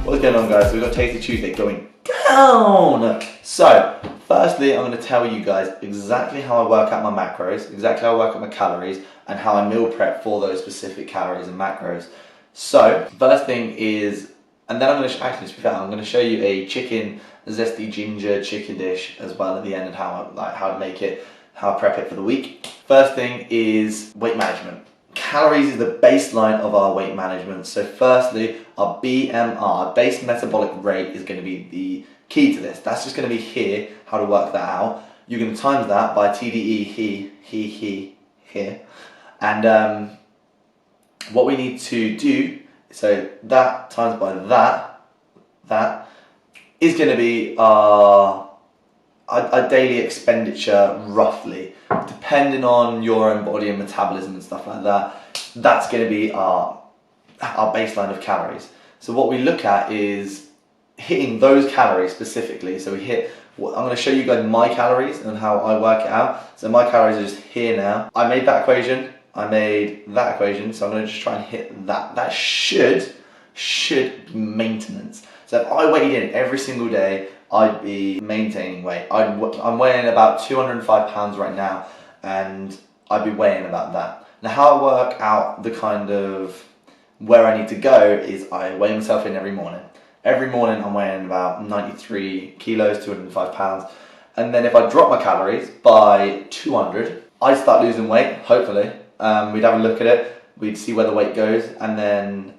What's going on, guys? We've got Tasty Tuesday going down. So, firstly, I'm going to tell you guys exactly how I work out my macros, exactly how I work out my calories, and how I meal prep for those specific calories and macros. So, first thing is, and then I'm going to actually, to be fair, I'm going to show you a chicken zesty ginger chicken dish as well at the end, and how to make it, how I prep it for the week. First thing is weight management. Calories is the baseline of our weight management. So firstly, our BMR, base metabolic rate, is going to be the key to this. That's just going to be here, how to work that out. You're going to times that by TDE, here. And what we need to do, so that times by that is going to be our daily expenditure, roughly, depending on your own body and metabolism and stuff like that. That's going to be our baseline of calories. So what we look at is hitting those calories specifically. So we hit, I'm going to show you guys my calories and how I work it out. So my calories are just here now. I made that equation, I made that equation, so I'm going to just try and hit that. That should be maintenance. So if I weighed in every single day, I'd be maintaining weight. I'm weighing about 205 pounds right now, and I'd be weighing about that. Now, how I work out the kind of where I need to go is I weigh myself in every morning. Every morning I'm weighing about 93 kilos, 205 pounds. And then if I drop my calories by 200, I'd start losing weight, hopefully. We'd have a look at it, we'd see where the weight goes, and then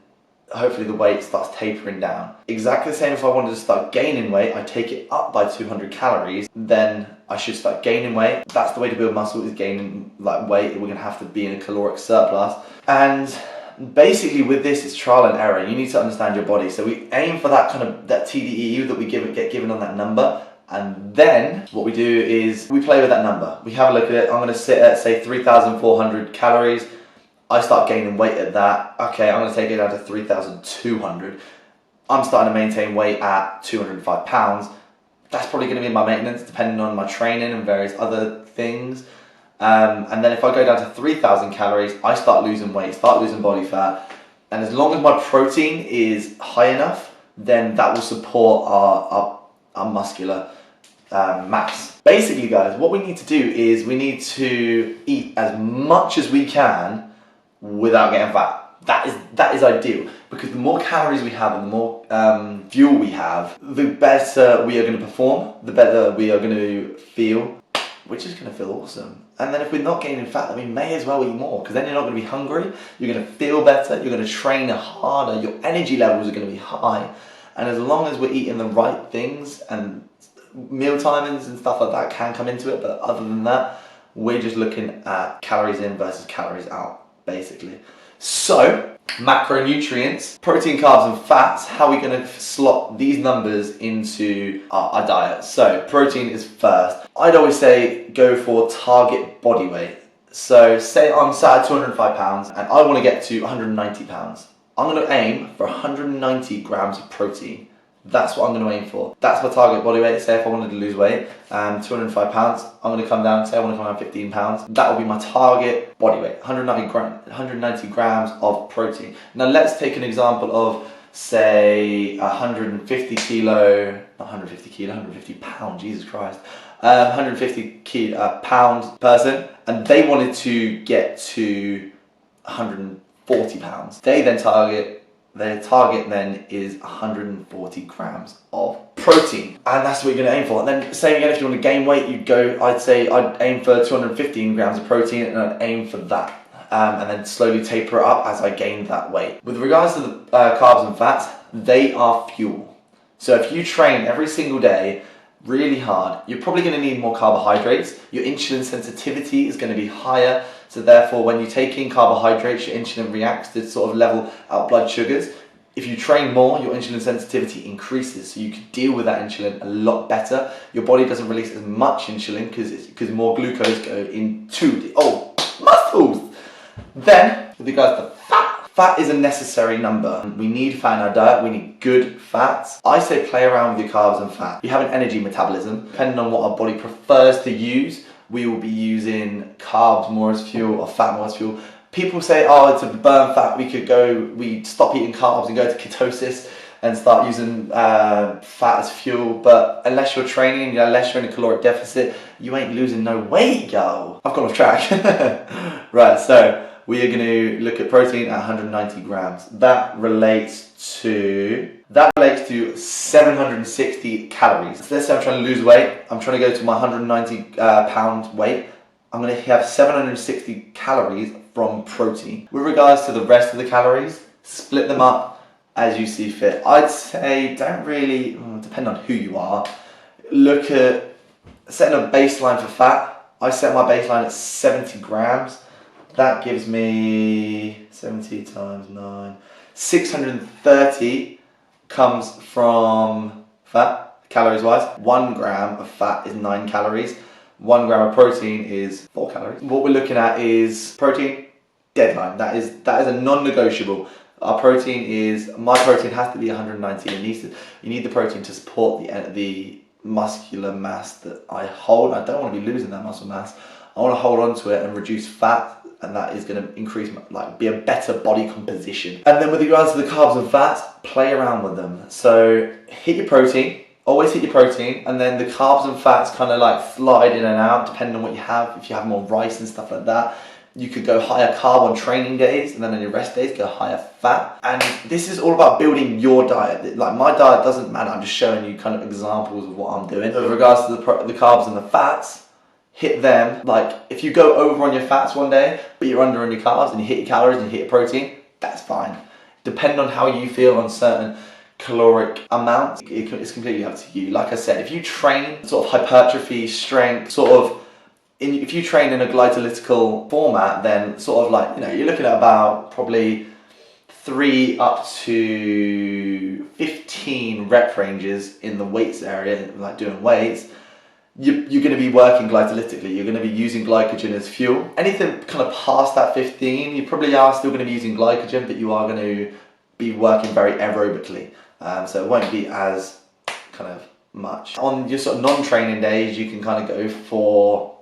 hopefully the weight starts tapering down. Exactly the same if I wanted to start gaining weight, I take it up by 200 calories, then I should start gaining weight. That's the way to build muscle, is gaining weight. We're gonna have to be in a caloric surplus. And basically with this, it's trial and error. You need to understand your body. So we aim for that kind of, that TDEU that we get given on that number. And then what we do is we play with that number. We have a look at it. I'm gonna sit at, say, 3,400 calories. I start gaining weight at that. Okay, I'm going to take it down to 3,200. I'm starting to maintain weight at 205 pounds. That's probably going to be my maintenance, depending on my training and various other things. And then if I go down to 3,000 calories, I start losing weight, start losing body fat. And as long as my protein is high enough, then that will support our muscular mass. Basically, guys, what we need to do is we need to eat as much as we can without getting fat. That is ideal, because the more calories we have and the more fuel we have, the better we are going to perform, the better we are going to feel, which is going to feel awesome. And then if we're not gaining fat, then we may as well eat more, because then you're not going to be hungry, you're going to feel better, you're going to train harder, your energy levels are going to be high. And as long as we're eating the right things, and meal timings and stuff like that can come into it, but other than that, we're just looking at calories in versus calories out, basically. So, macronutrients, protein, carbs and fats, how are we going to slot these numbers into our diet? So, protein is first. I'd always say go for target body weight. So, say I'm sat at 205 pounds and I want to get to 190 pounds. I'm going to aim for 190 grams of protein. That's what I'm going to aim for. That's my target body weight. Say if I wanted to lose weight, 205 pounds, I'm going to come down, say I want to come down 15 pounds. That will be my target body weight, 190 grams of protein. Now let's take an example of, say, 150 pound, Jesus Christ, 150 pound person, and they wanted to get to 140 pounds. Their target then is 140 grams of protein, and that's what you're going to aim for. And then same again, if you want to gain weight, you'd go, I'd aim for 215 grams of protein, and I'd aim for that, and then slowly taper it up as I gain that weight. With regards to the carbs and fats, they are fuel. So if you train every single day really hard, you're probably going to need more carbohydrates. Your insulin sensitivity is going to be higher, so therefore when you take in carbohydrates, your insulin reacts to sort of level out blood sugars. If you train more, your insulin sensitivity increases, so you can deal with that insulin a lot better. Your body doesn't release as much insulin because more glucose go into the muscles. Then with regards to fat is a necessary number. We need fat in our diet, we need good fats. I say play around with your carbs and fat. You have an energy metabolism. Depending on what our body prefers to use, we will be using carbs more as fuel or fat more as fuel. People say, oh, to burn fat, we stop eating carbs and go to ketosis. and start using fat as fuel. But unless you're training, unless you're in a caloric deficit, you ain't losing no weight, yo. I've gone off track. Right, so we are going to look at protein at 190 grams. That relates to 760 calories. So let's say I'm trying to lose weight. I'm trying to go to my 190 pound weight. I'm going to have 760 calories from protein. With regards to the rest of the calories, split them up as you see fit. I'd say don't really, depend on who you are, look at setting a baseline for fat. I set my baseline at 70 grams. That gives me 70 times 9. 630 comes from fat, calories wise. 1 gram of fat is 9 calories. 1 gram of protein is 4 calories. What we're looking at is protein deadline. That is a non-negotiable. My protein has to be 190. You need the protein to support the muscular mass that I hold. I don't want to be losing that muscle mass. I want to hold on to it and reduce fat, and that is going to increase, be a better body composition. And then with regards to the carbs and fats, play around with them. So hit your protein, always hit your protein, and then the carbs and fats kind of slide in and out depending on what you have. If you have more rice and stuff like that, you could go higher carb on training days, and then on your rest days go higher fat. And this is all about building your diet. My diet doesn't matter, I'm just showing you kind of examples of what I'm doing. So with regards to the carbs and the fats, hit them. If you go over on your fats one day, but you're under on your carbs, and you hit your calories and you hit your protein, that's fine. Depending on how you feel on certain caloric amounts, it's completely up to you. Like I said, if you train sort of hypertrophy, strength, if you train in a glycolytical format, then you're looking at about probably 3 up to 15 rep ranges in the weights area, doing weights. You're going to be working glycolytically. You're going to be using glycogen as fuel. Anything kind of past that 15, you probably are still going to be using glycogen, but you are going to be working very aerobically. So it won't be as kind of much. On your sort of non-training days, you can kind of go for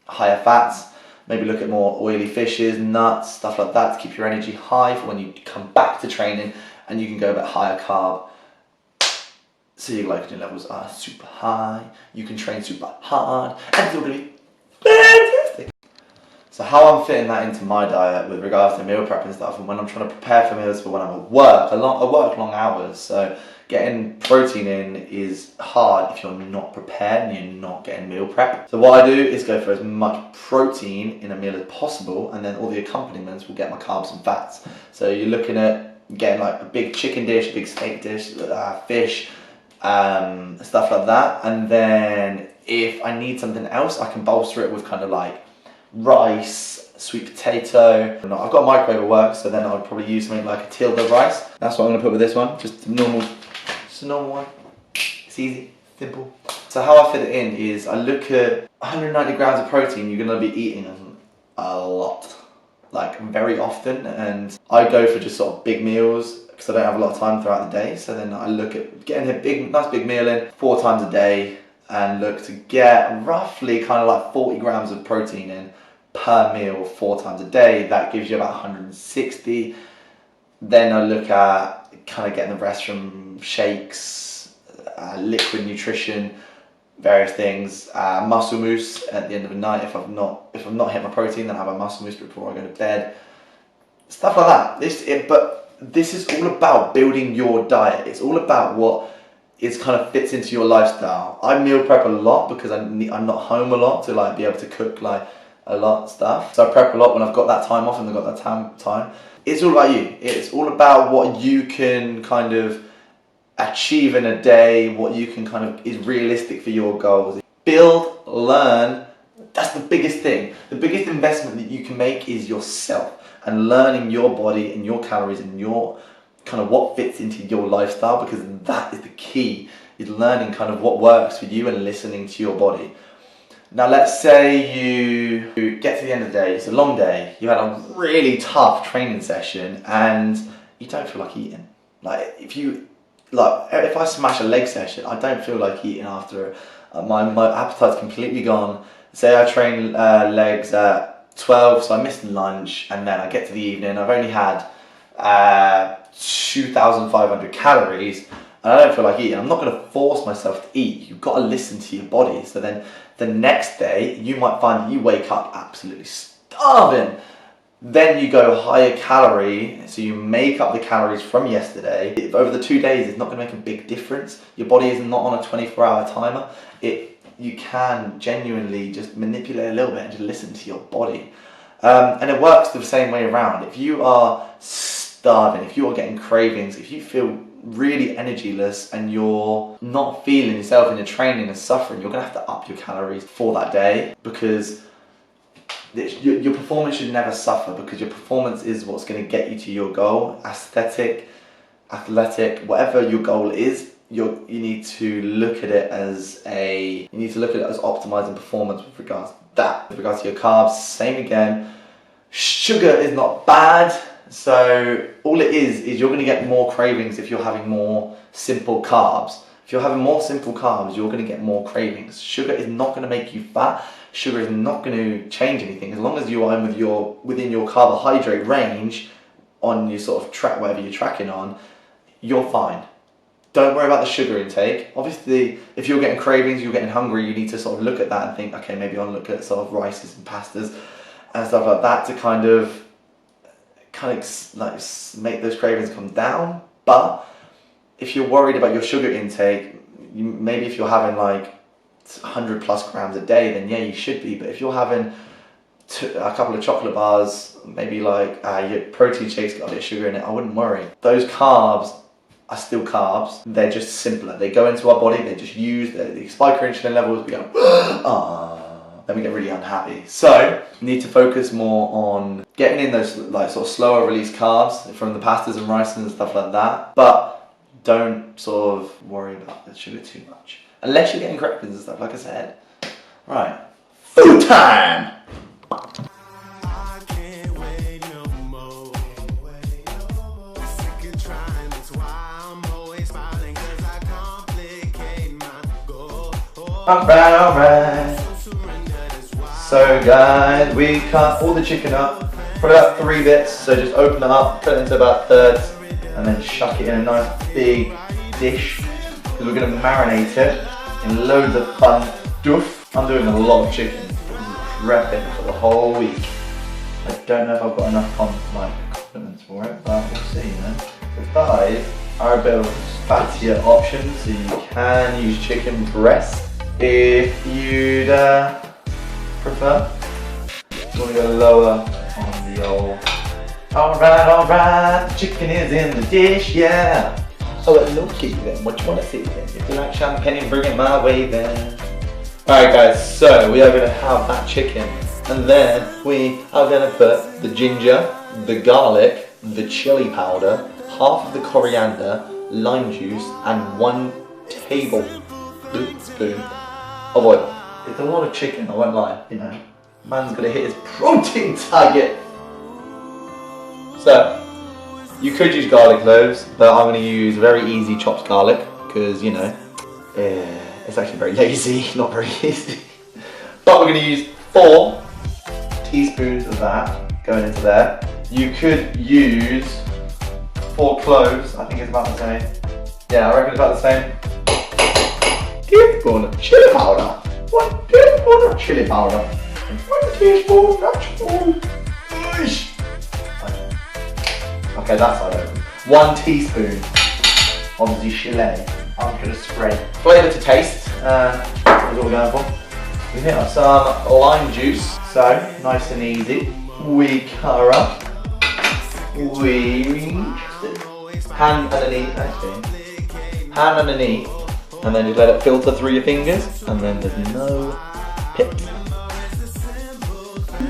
higher fats, maybe look at more oily fishes, nuts, stuff like that to keep your energy high for when you come back to training, and you can go a bit higher carb. So your glycogen levels are super high, you can train super hard, and it's all going to be fantastic. So how I'm fitting that into my diet with regards to meal prep and stuff, and when I'm trying to prepare for meals for when I'm at work, I work long hours, so getting protein in is hard if you're not prepared and you're not getting meal prep. So what I do is go for as much protein in a meal as possible, and then all the accompaniments will get my carbs and fats. So you're looking at getting a big chicken dish, a big steak dish, fish, stuff like that. And then if I need something else, I can bolster it with kind of rice, sweet potato. I've got a microwave at work, so then I'll probably use something like a tilde rice. That's what I'm going to put with this one, just a normal one. It's easy, simple. So how I fit it in is I look at 190 grams of protein. You're going to be eating a lot, very often, and I go for just sort of big meals because I don't have a lot of time throughout the day. So then I look at getting a nice big meal in 4 times a day, and look to get roughly kind of 40 grams of protein in per meal 4 times a day. That gives you about 160. Then I look at kind of getting the rest from shakes, liquid nutrition, various things, muscle mousse at the end of the night. If I've not hit my protein, then I have a muscle mousse before I go to bed. Stuff like that. But this is all about building your diet. It's all about what kind of fits into your lifestyle. I meal prep a lot because I'm not home a lot to be able to cook a lot of stuff. So I prep a lot when I've got that time off and I've got that time. It's all about you. It's all about what you can kind of achieve in a day, what you can kind of is realistic for your goals. Build, learn. That's the biggest thing. The biggest investment that you can make is yourself, and learning your body and your calories and your kind of what fits into your lifestyle, because that is the key, is learning kind of what works for you and listening to your body. Now let's say you get to the end of the day, it's a long day, you had a really tough training session and you don't feel like eating. If I smash a leg session, I don't feel like eating after. My appetite's completely gone. Say I train legs at 12, so I missed lunch, and then I get to the evening, I've only had 2 2,500 calories and I don't feel like eating, I'm not going to force myself to eat. You've got to listen to your body. So then the next day, you might find that you wake up absolutely starving. Then you go higher calorie, so you make up the calories from yesterday. If over the 2 days, it's not going to make a big difference. Your body is not on a 24-hour timer. You can genuinely just manipulate a little bit and just listen to your body. And it works the same way around. If you are starving, if you are getting cravings, if you feel really energyless and you're not feeling yourself in your training and suffering, you're going to have to up your calories for that day, because your performance should never suffer, because your performance is what's going to get you to your goal. Athletic, whatever your goal is, you need to look at it as optimizing performance with regards to that. With regards to your carbs, same again. Sugar is not bad. So all it is you're going to get more cravings if you're having more simple carbs. If you're having more simple carbs, you're going to get more cravings. Sugar is not going to make you fat. Sugar is not going to change anything. As long as you are within your carbohydrate range on your sort of track, whatever you're tracking on, you're fine. Don't worry about the sugar intake. Obviously, if you're getting cravings, you're getting hungry, you need to sort of look at that and think, okay, maybe I'll look at sort of rices and pastas and stuff like that to kind of like make those cravings come down. But if you're worried about your sugar intake, maybe if you're having like 100 plus grams a day, then yeah, you should be. But if you're having a couple of chocolate bars, maybe like your protein shake's got a bit of sugar in it, I wouldn't worry. Those carbs are still carbs. They're just simpler. They go into our body, they just use the spike our insulin levels, we go, then we get really unhappy. So you need to focus more on getting in those like sort of slower release carbs from the pastas and rice and stuff like that. But don't sort of worry about the sugar too much. Unless you're getting cravings and stuff, like I said. Right, food time! Alright. So guys, we cut all the chicken up, put about 3 bits, so just open it up, cut it into about thirds, and then chuck it in a nice big dish, because we're going to marinate it in loads of fun stuff. I'm doing a lot of chicken, prepping for the whole week. I don't know if I've got enough condiments for it, but we'll see, you know. The thighs are a bit of fattier option, so you can use chicken breast if you'd prefer. You want to go lower on the old. Alright, the chicken is in the dish, yeah. Oh, looky then, what you want to see then? If you like champagne, bring it my way then. Alright guys, so we are going to have that chicken, and then we are going to put the ginger, the garlic, the chili powder, half of the coriander, lime juice, and 1 tablespoon of oil. It's a lot of chicken, I won't lie, you know. Man's gonna hit his protein target. So, you could use garlic cloves, but I'm gonna use very easy chopped garlic, because, you know, it's actually very lazy, not very easy. But we're gonna use 4 teaspoons of that going into there. You could use 4 cloves, I think it's about the same. Yeah, I reckon it's about the same. Teaspoon of chili powder. 1 teaspoon of chili powder. And 1 teaspoon of chili. Okay, that's how I do it. 1 teaspoon of the chili. I'm just gonna spray. Flavour to taste. That's what we're going for. We hit up some lime juice. So, nice and easy. We cut up. We hand underneath, actually. Hand underneath. And then just let it filter through your fingers, and then there's no pips.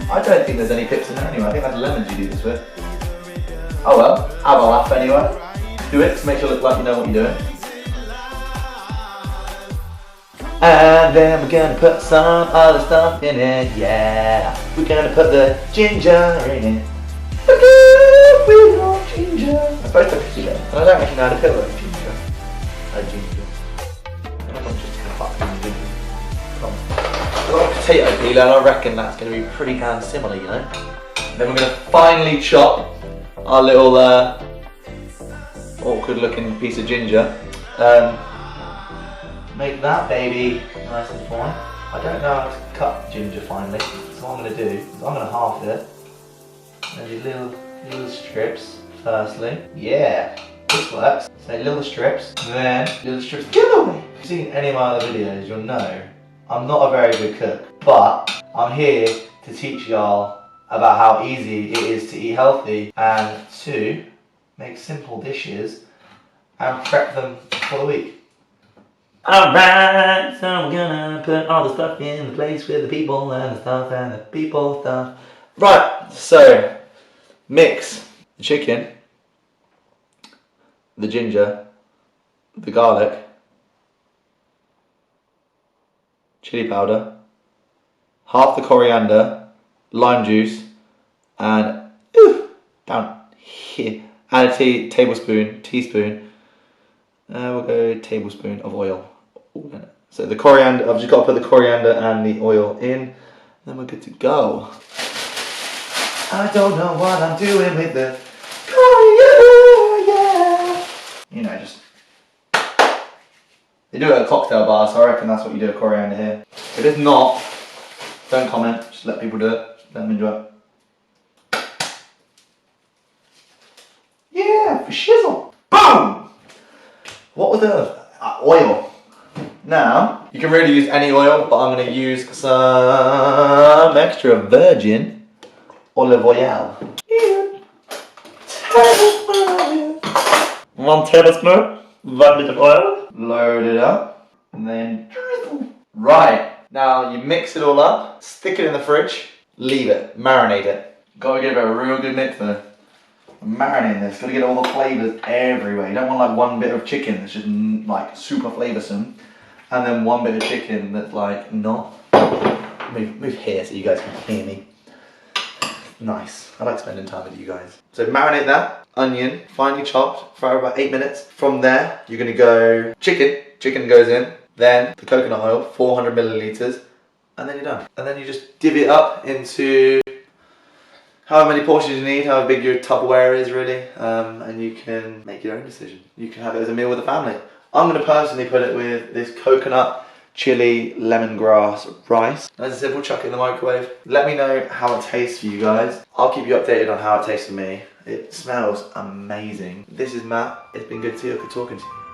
I don't think there's any pips in there anyway. I think that's lemons you do this with. Oh well, have a laugh anyway. Do it to make sure it look like you know what you're doing. And then we're gonna put some other stuff in it, yeah. We're gonna put the ginger in it. Because we love ginger. I'm supposed to peel it, and I don't actually know how to peel it. Ginger. I've got a potato peeler, and I reckon that's going to be pretty damn similar, you know. Then we're going to finely chop our little awkward looking piece of ginger. Make that baby nice and fine. I don't know how to cut ginger finely, so what I'm going to do is I'm going to half it. Maybe little strips, firstly. Yeah, this works. So little strips, then little strips. Get away! If you've seen any of my other videos, you'll know I'm not a very good cook, but I'm here to teach y'all about how easy it is to eat healthy and to make simple dishes and prep them for the week. Alright, so we're gonna put all the stuff in the place with the people and the stuff and the people stuff. Right, so mix the chicken, the ginger, the garlic, chili powder, half the coriander, lime juice, and down here, add a teaspoon, we'll go tablespoon of oil. So the coriander, I've just got to put the coriander and the oil in, then we're good to go. I don't know what I'm doing with the coriander, yeah. You know, just, they do it at a cocktail bar, so I reckon that's what you do with coriander here. If it's not, don't comment, just let people do it, let them enjoy it. Yeah, for shizzle. Boom! What was the oil? Now, you can really use any oil, but I'm going to use some extra virgin olive oil. 1 tablespoon, 1 bit of oil. Load it up, and then drizzle. Right, now you mix it all up, stick it in the fridge, leave it, marinate it. Gotta give it a real good mix though. Marinating this, gotta get all the flavours everywhere. You don't want like one bit of chicken that's just like super flavoursome, and then one bit of chicken that's like not. Move here so you guys can hear me. Nice. I like spending time with you guys. So marinate that, onion, finely chopped for about 8 minutes. From there, you're gonna go chicken goes in, then the coconut oil, 400 millilitres, and then you're done. And then you just divvy it up into however many portions you need, how big your Tupperware is really, and you can make your own decision. You can have it as a meal with the family. I'm going to personally put it with this coconut, chili, lemongrass rice. Nice and simple, chuck it in the microwave. Let me know how it tastes for you guys. I'll keep you updated on how it tastes for me. It smells amazing. This is Matt. It's been good talking to you.